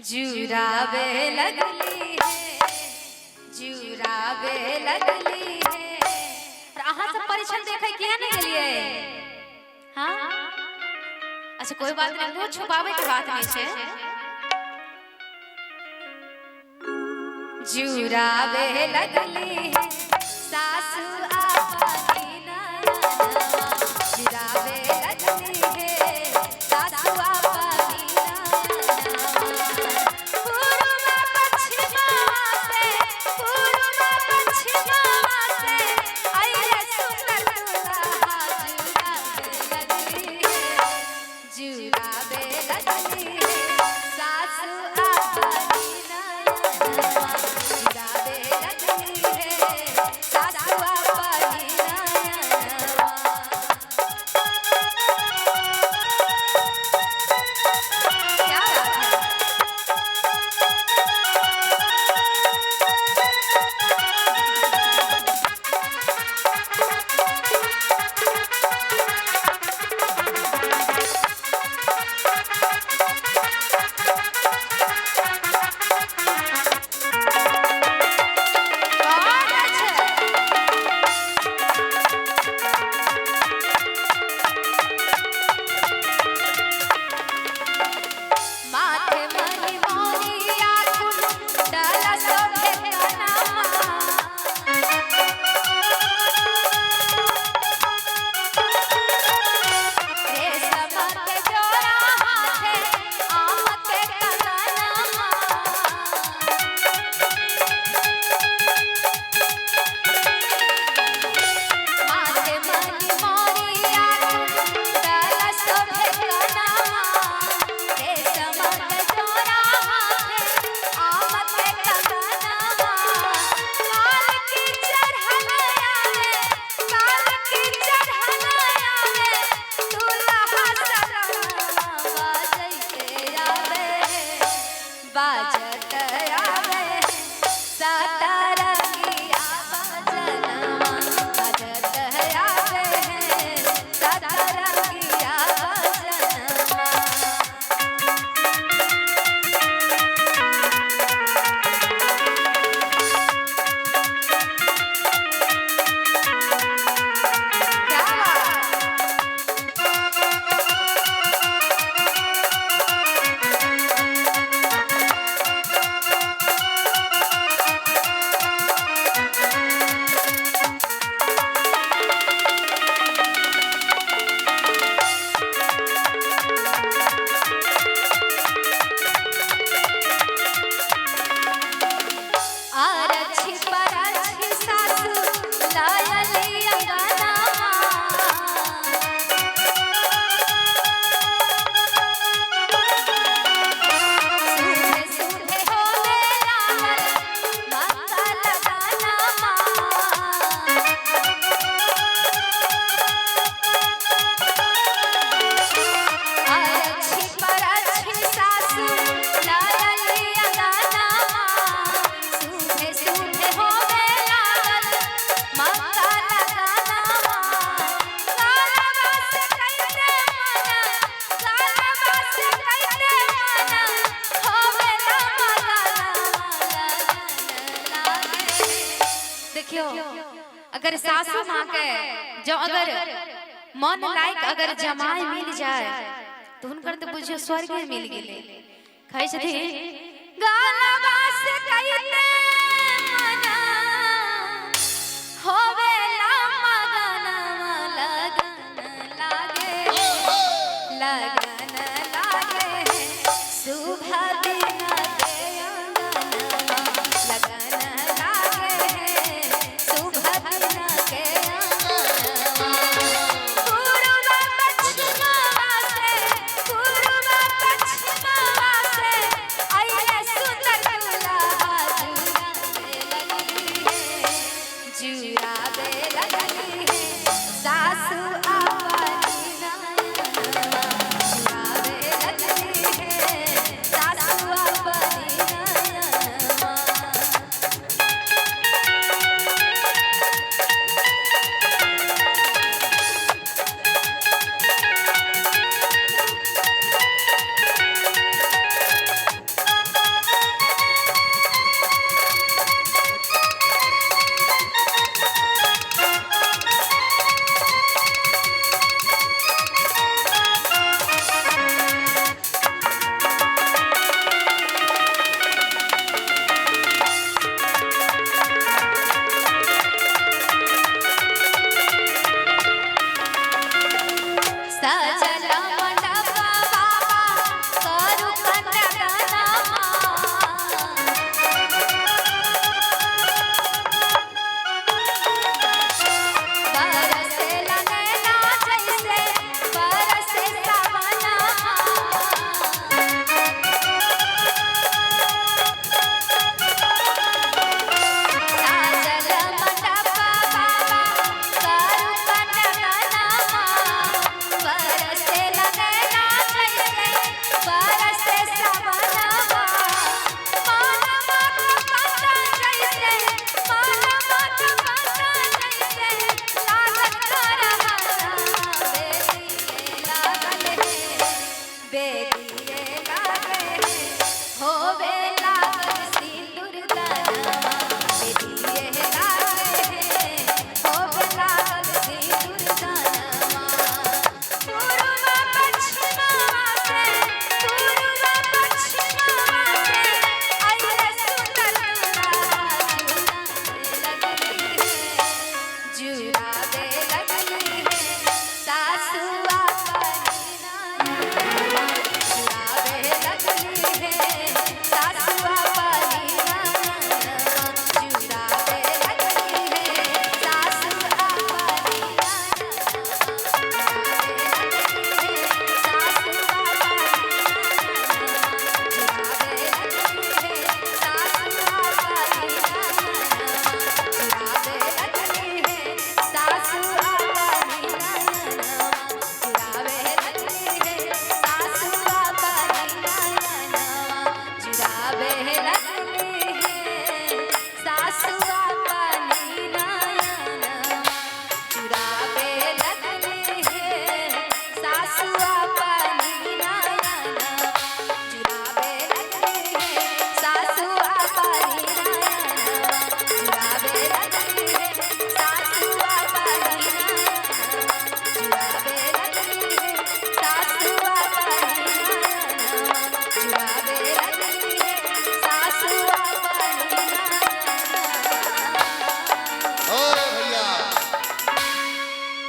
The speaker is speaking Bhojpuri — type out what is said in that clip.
जुरावे लगली है, जुरावे लगली है। अहाँ सब परीक्षण देखे किया नहीं गेलिए? हाँ अच्छा कोई बात नहीं, वो छुपावे के बात नहीं छे। जुरावे लगली है सासु आपकी नयनवा, जुरावे लगली है सासु आपकी नयनवा। पूर्व पश्चिमवा से, पूर्व पश्चिमवा से आइले सुंदर दुल्हा, जुरावे लगली है, जुरावे लगली है सासु आपकी नयनवा। बाजत आवे सतरंगिया बजनवा, बाजत आवे सतरंगिया बजनवा। देखियो अगर सासू माँ के जो अगर मन लायक अगर जमाई मिल जाए तो उनकर तो बुझियो स्वर्ग में मिल गेले। कहे छथिन गालवा से कहते